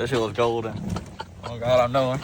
That shit was golden. Oh God, I'm knowing.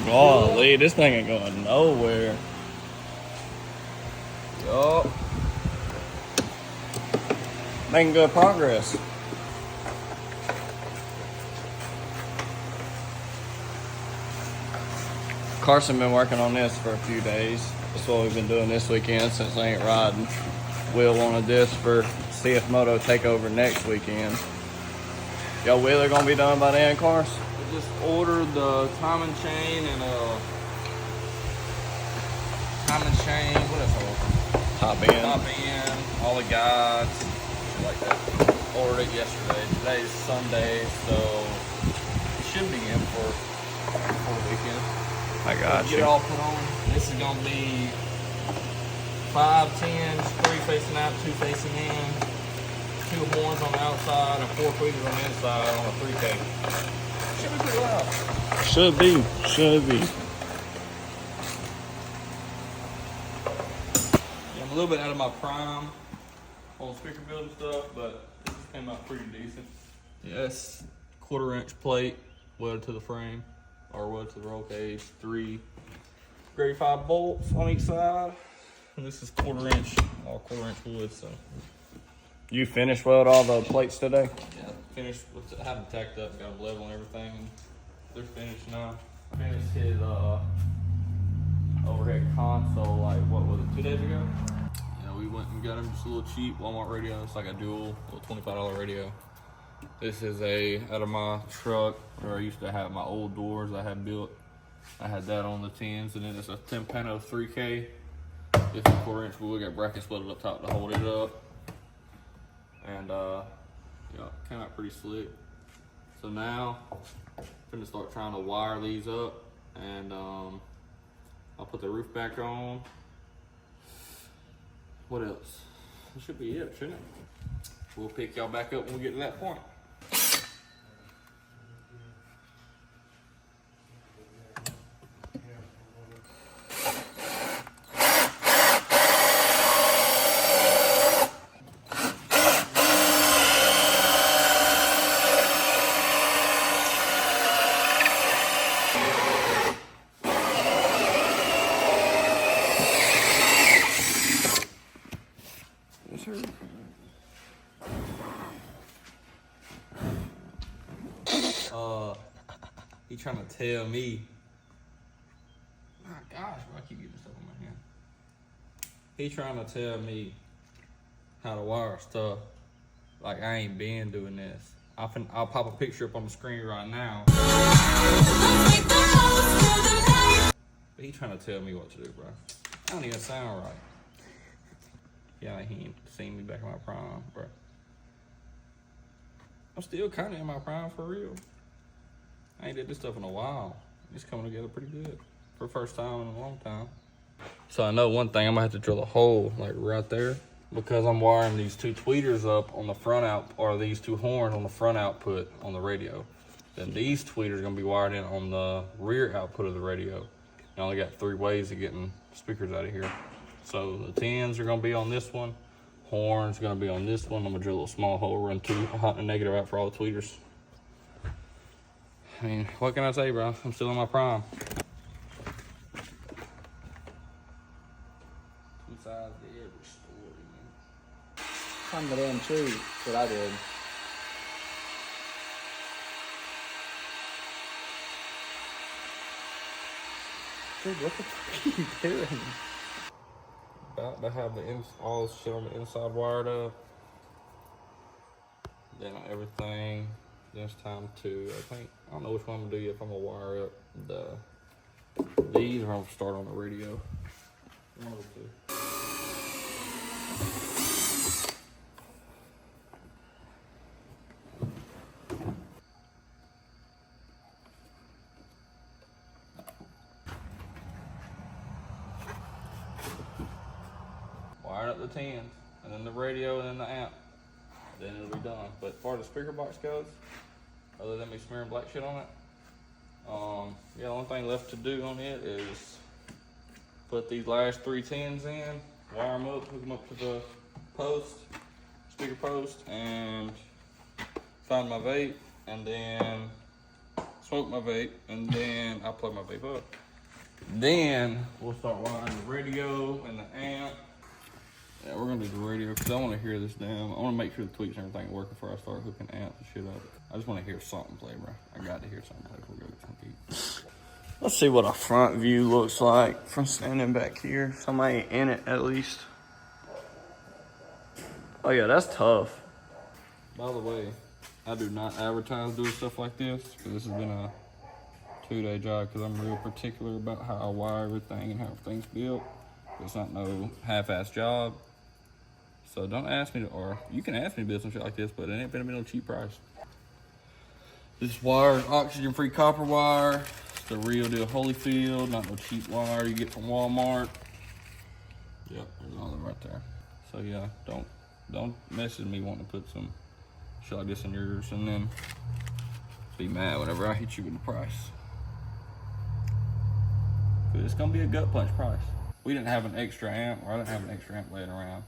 Golly, this thing ain't going nowhere. Yup. Making good progress. Carson been working on this for a few days. That's what we've been doing this weekend since I ain't riding. Will wanted this for CF Moto takeover next weekend. Y'all Wheeler gonna be done by then, Carson? Just ordered the timing chain and timing chain. What else? Top end. Top end, all the guides, shit like that. Ordered it yesterday. Today's Sunday, so it should be in for the weekend. I got Get you. it all put on. This is gonna be 5 10s, 3 facing out, 2 facing in, 2 horns on the outside, and 4 tweeters on the inside on a 3K. Should be pretty loud. Should be. Yeah, I'm a little bit out of my prime on speaker building stuff, but this came out pretty decent. Yes, 1/4-inch plate welded to the frame, or welded to the roll cage. 3 grade 5 bolts on each side, and this is 1/4-inch, all 1/4-inch wood. So You finished weld all the plates today? yeah, finished. I have them tacked up, got them level and everything, and they're finished now. Finished his overhead console, like what was it, 2 days ago? Yeah, we went and got him just a little cheap Walmart radio. It's like a dual, little $25 radio. This is out of my truck where I used to have my old doors I had built. I had that on the 10s, and then it's a Timpano 3K. It's a 1/4-inch wood, got brackets welded up top to hold it up. And yeah, came out pretty slick. So now I'm gonna start trying to wire these up, and I'll put the roof back on. What else? That should be it, shouldn't it? We'll pick y'all back up when we get to that point. He trying to tell me. My gosh, why I keep getting stuff on my hand? He trying to tell me how to wire stuff. Like I ain't been doing this. I'll pop a picture up on the screen right now. But he trying to tell me what to do, bro. I don't even sound right. Yeah, he ain't seen me back in my prime, bro. I'm still kind of in my prime for real. I ain't did this stuff in a while. It's coming together pretty good for the first time in a long time. So I know one thing, I'm gonna have to drill a hole like right there because I'm wiring these 2 tweeters up on the front out, or these 2 horns on the front output on the radio. Then these tweeters are gonna be wired in on the rear output of the radio. I only got 3 ways of getting speakers out of here. So the 10s are gonna be on this one. Horns gonna be on this one. I'm gonna drill a little small hole, run 2 hot and negative out for all the tweeters. I mean, what can I say, bro? I'm still in my prime. 2 sides to every story, man. Climb the damn tree. That's what I did. Dude, what the fuck are you doing? About to have all this shit on the inside wired up. Then on everything. This time too. I don't know which one I'm gonna do yet. If I'm gonna wire up these, or I'm gonna start on the radio. One of the 2. the tens, and then the radio, and then the amp. Then it'll be done. But as far as the speaker box goes, other than me smearing black shit on it, yeah, the only thing left to do on it is put these last 3 tens in, wire them up, hook them up to the post, speaker post, and find my vape, and then smoke my vape, and then I'll plug my vape up. Then we'll start wiring the radio and the amp. Yeah, we're gonna do the radio because I want to hear this damn. I want to make sure the tweaks and everything are working before I start hooking amps and shit up. I just want to hear something play, bro. I got to hear something play before we go get something to eat. Let's see what a front view looks like from standing back here. Somebody in it at least. Oh yeah, that's tough. By the way, I do not advertise doing stuff like this because this has been a 2-day job because I'm real particular about how I wire everything and how everything's built. It's not no half-ass job. So don't ask me to, or you can ask me to build some shit like this, but it ain't gonna be no cheap price. This wire is oxygen-free copper wire. It's the real deal Holyfield, not no cheap wire you get from Walmart. Yep, there's another right there. So yeah, don't message me wanting to put some shit like this in yours and then be mad whenever I hit you with the price. Cause it's gonna be a gut punch price. We didn't have an extra amp, or I didn't have an extra amp laying around.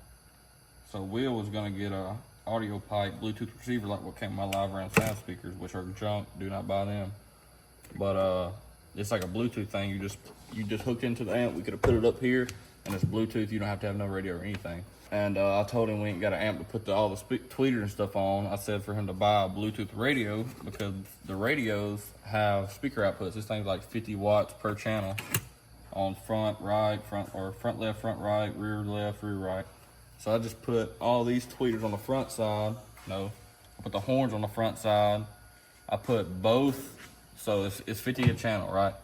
So Will was gonna get a audio pipe Bluetooth receiver like what came in my live round sound speakers, which are junk, do not buy them. But it's like a Bluetooth thing, you just hooked into the amp. We could have put it up here, and it's Bluetooth, you don't have to have no radio or anything. And I told him we ain't got an amp to put all the tweeters and stuff on. I said for him to buy a Bluetooth radio because the radios have speaker outputs. This thing's like 50 watts per channel on front left, front right, rear left, rear right. So I just put all these tweeters on the front side. No, I put the horns on the front side. I put both, so it's 50 a channel, right?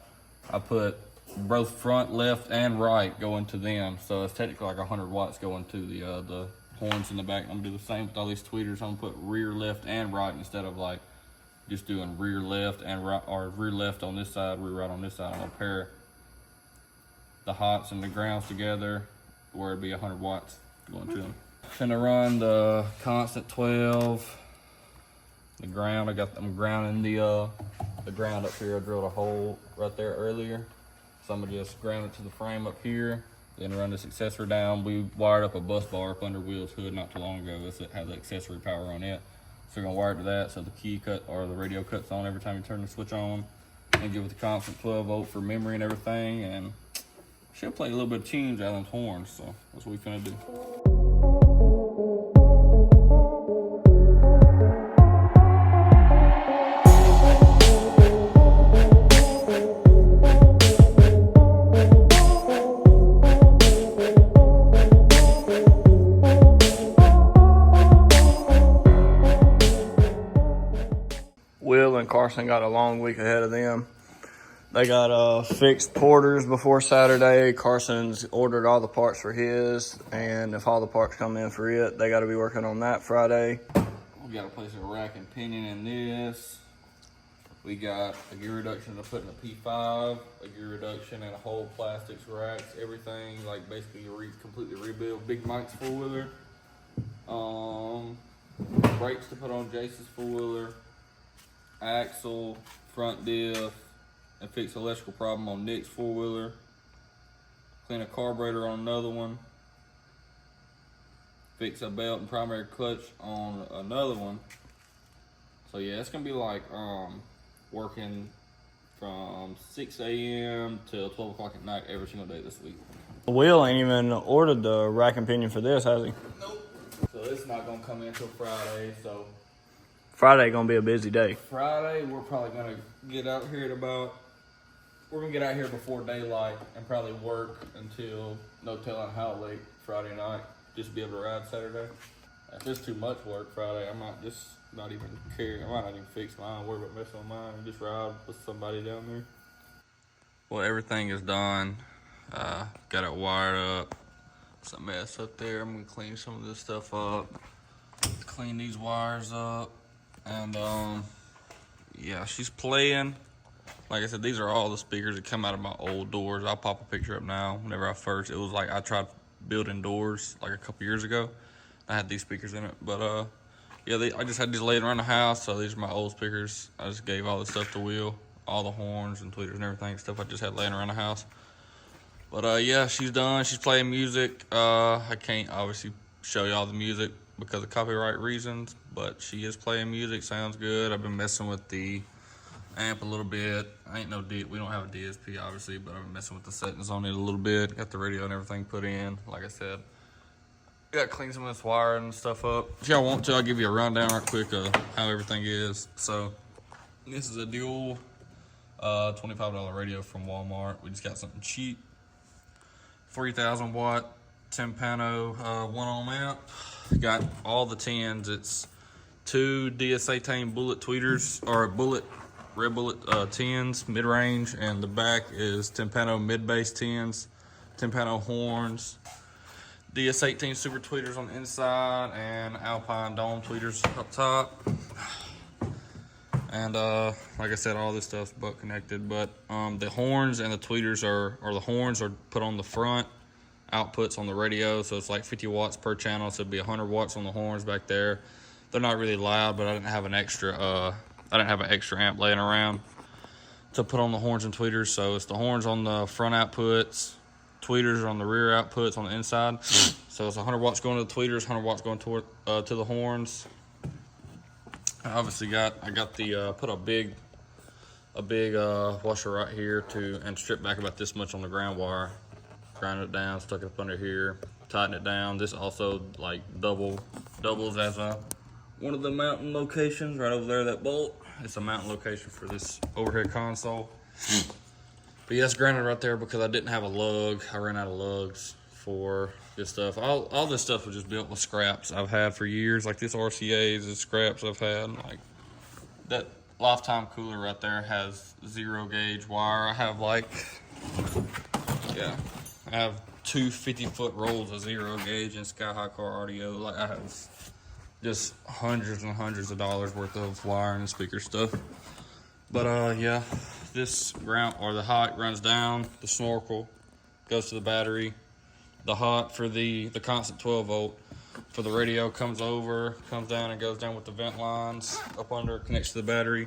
I put both front, left, and right going to them. So it's technically like 100 watts going to the horns in the back. I'm gonna do the same with all these tweeters. I'm gonna put rear, left, and right instead of like just doing rear, left, and right, or rear, left on this side, rear, right on this side. I'm gonna pair the hots and the grounds together where it'd be 100 watts going to them. Finna run the constant 12, the ground. I'm grounding the ground up here. I drilled a hole right there earlier. So I'm gonna just ground it to the frame up here, then run this accessory down. We wired up a bus bar up under Will's hood not too long ago. It has the accessory power on it. So we're gonna wire it to that so the key cut or the radio cuts on every time you turn the switch on, and give it the constant 12 volt for memory and everything. And she'll play a little bit of tunes out of them horns, so that's what we finna do. Will and Carson got a long week ahead of them. They got fixed porters before Saturday. Carson's ordered all the parts for his, and if all the parts come in for it, they got to be working on that Friday. We got to place a rack and pinion in this. We got a gear reduction to put in a P5, a gear reduction and a whole plastics racks, everything like basically completely rebuild. Big Mike's four-wheeler. Brakes to put on Jace's four-wheeler. Axle, front diff, and fix electrical problem on Nick's four-wheeler. Clean a carburetor on another one. Fix a belt and primary clutch on another one. So yeah, it's gonna be like working from 6 a.m. till 12 o'clock at night every single day this week. Will ain't even ordered the rack and pinion for this, has he? Nope. So it's not gonna come in until Friday, so Friday gonna be a busy day. Friday, we're probably gonna get out here we're gonna get out here before daylight and probably work until no telling how late Friday night, just be able to ride Saturday. If it's too much work Friday, I might just not even care. I might not even fix mine, worry about messing with mine, and just ride with somebody down there. Well, everything is done. Got it wired up. It's a mess up there. I'm gonna clean some of this stuff up. Clean these wires up. And yeah, she's playing. Like I said, these are all the speakers that come out of my old doors. I'll pop a picture up now. Whenever it was like I tried built-in doors like a couple years ago. I had these speakers in it, but yeah, I just had these laying around the house, so these are my old speakers. I just gave all the stuff to Will, all the horns and tweeters and everything, stuff I just had laying around the house. But yeah, she's done. She's playing music. I can't obviously show y'all the music because of copyright reasons, but she is playing music. Sounds good. I've been messing with the amp a little bit. We don't have a DSP obviously, but I've been messing with the settings on it a little bit. Got the radio and everything put in, like I said. Got to clean some of this wire and stuff up. If y'all want to, I'll give you a rundown real quick of how everything is. So this is a dual $25 radio from Walmart. We just got something cheap. 3,000 watt Timpano 1-ohm amp. Got all the 10s. It's 2 DS18 bullet tweeters, or red bullet 10s, mid-range, and the back is Timpano mid-bass 10s, Timpano horns, DS18 super tweeters on the inside, and Alpine dome tweeters up top. And like I said, all this stuff's butt connected, but the horns and the tweeters the horns are put on the front outputs on the radio, so it's like 50 watts per channel, so it'd be 100 watts on the horns back there. They're not really loud, but I didn't have an extra amp laying around to put on the horns and tweeters, so it's the horns on the front outputs, tweeters are on the rear outputs on the inside. So it's 100 watts going to the tweeters, 100 watts going to the horns. I obviously put a big washer right here and stripped back about this much on the ground wire, ground it down, stuck it up under here, tighten it down. This also like doubles as one of the mounting locations right over there, that bolt. It's a mounting location for this overhead console. But yeah, it's grounded right there because I didn't have a lug. I ran out of lugs for this stuff. All this stuff was just built with scraps I've had for years. Like this RCA is scraps I've had. Like that lifetime cooler right there has 0 gauge wire. I have I have 2 50-foot rolls of 0 gauge and Sky High Car audio. Like I have just hundreds and hundreds of dollars worth of wiring and speaker stuff. But yeah, this the hot runs down, the snorkel goes to the battery. The hot for the constant 12 volt for the radio comes down and goes down with the vent lines up under, connects to the battery.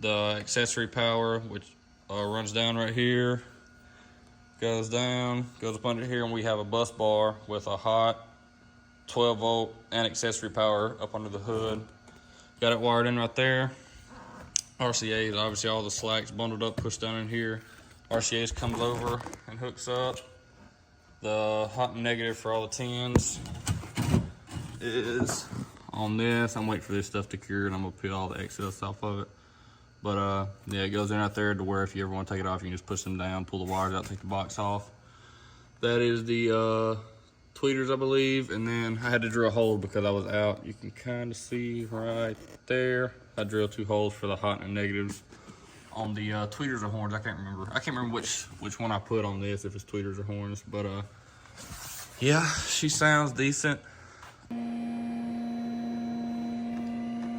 The accessory power, which runs down right here, goes down, goes up under here, and we have a bus bar with a hot 12 volt and accessory power up under the hood. Got it wired in right there. RCA's, obviously all the slacks bundled up, pushed down in here. RCA's comes over and hooks up. The hot and negative for all the 10s is on this. I'm waiting for this stuff to cure and I'm gonna peel all the excess off of it. But yeah, it goes in right there to where if you ever want to take it off, you can just push them down, pull the wires out, take the box off. That is the tweeters, I believe. And then I had to drill a hole because I was out. You can kind of see right there. I drilled 2 holes for the hot and negatives on the tweeters or horns. I can't remember which one I put on this, if it's tweeters or horns. But yeah, she sounds decent.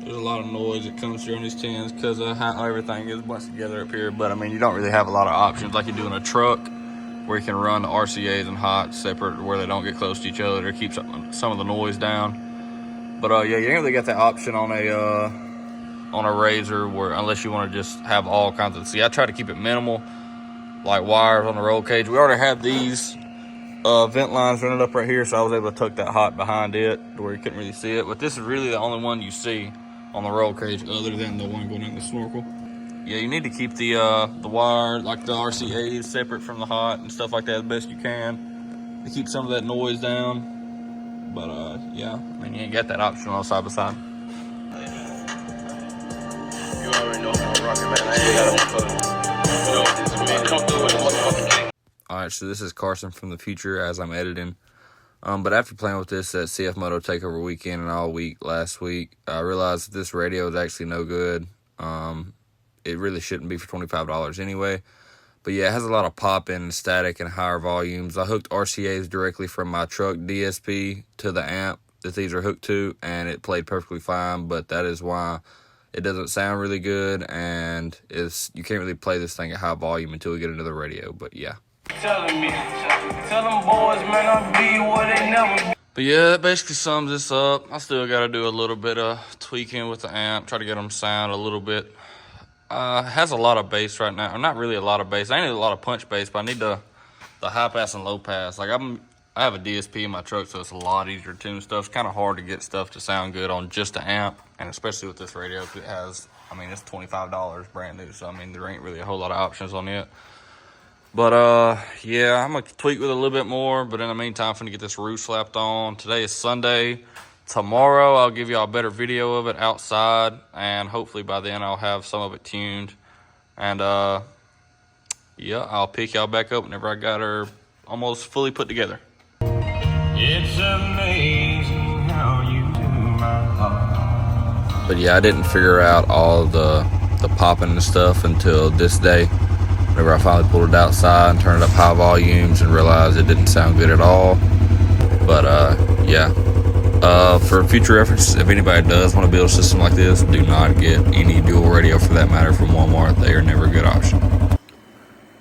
There's a lot of noise that comes through on these 10s because of how everything is bunched together up here. But I mean, you don't really have a lot of options like you do in a truck, where you can run the RCA's and hots separate where they don't get close to each other to keep some of the noise down. But yeah, you ain't really got that option on a RZR, where unless you want to just have all kinds of. See, I try to keep it minimal, like wires on the roll cage. We already have these vent lines running up right here, so I was able to tuck that hot behind it to where you couldn't really see it. But this is really the only one you see on the roll cage, other than the one going in the snorkel. Yeah, you need to keep the wire, like the RCA's, separate from the hot and stuff like that as best you can to keep some of that noise down. But yeah, I mean, you ain't got that option on side by side. You already know how I'm rocking, man. I ain't got no Alright, so this is Carson from the future as I'm editing. But after playing with this at CF Moto Takeover weekend and all week last week, I realized that this radio is actually no good. It really shouldn't be for $25 anyway. But yeah, it has a lot of pop and static and higher volumes. I hooked RCA's directly from my truck DSP to the amp that these are hooked to, and it played perfectly fine. But that is why it doesn't sound really good, and you can't really play this thing at high volume until we get into the radio. But yeah. Telling me, tell them boys, man, I'll be where they never be. But yeah, that basically sums this up. I still got to do a little bit of tweaking with the amp, try to get them sound a little bit. Has a lot of bass right now. Not really a lot of bass. I need a lot of punch bass, but I need the high pass and low pass. Like I have a DSP in my truck, so it's a lot easier to tune stuff. It's kind of hard to get stuff to sound good on just the amp, and especially with this radio, because it has, I mean, it's $25 brand new, so I mean, there ain't really a whole lot of options on it. But yeah, I'm gonna tweak with it a little bit more, but in the meantime, I'm gonna get this roof slapped on. Today is Sunday. Tomorrow, I'll give y'all a better video of it outside, and hopefully by then I'll have some of it tuned. And yeah, I'll pick y'all back up whenever I got her almost fully put together. It's amazing how you do my heart. But yeah, I didn't figure out all the popping and stuff until this day. Whenever I finally pulled it outside and turned it up high volumes and realized it didn't sound good at all. But yeah, for future reference, if anybody does want to build a system like this, do not get any dual radio for that matter from Walmart. They are never a good option.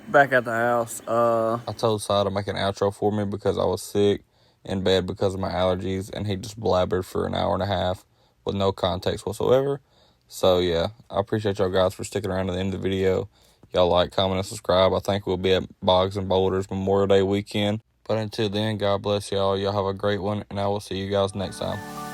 Back at the house. I told Sai to make an outro for me because I was sick in bed because of my allergies, and he just blabbered for an hour and a half with no context whatsoever. So yeah, I appreciate y'all guys for sticking around to the end of the video. Y'all like, comment, and subscribe. I think we'll be at Boggs and Boulders Memorial Day weekend. But until then, God bless y'all. Y'all have a great one, and I will see you guys next time.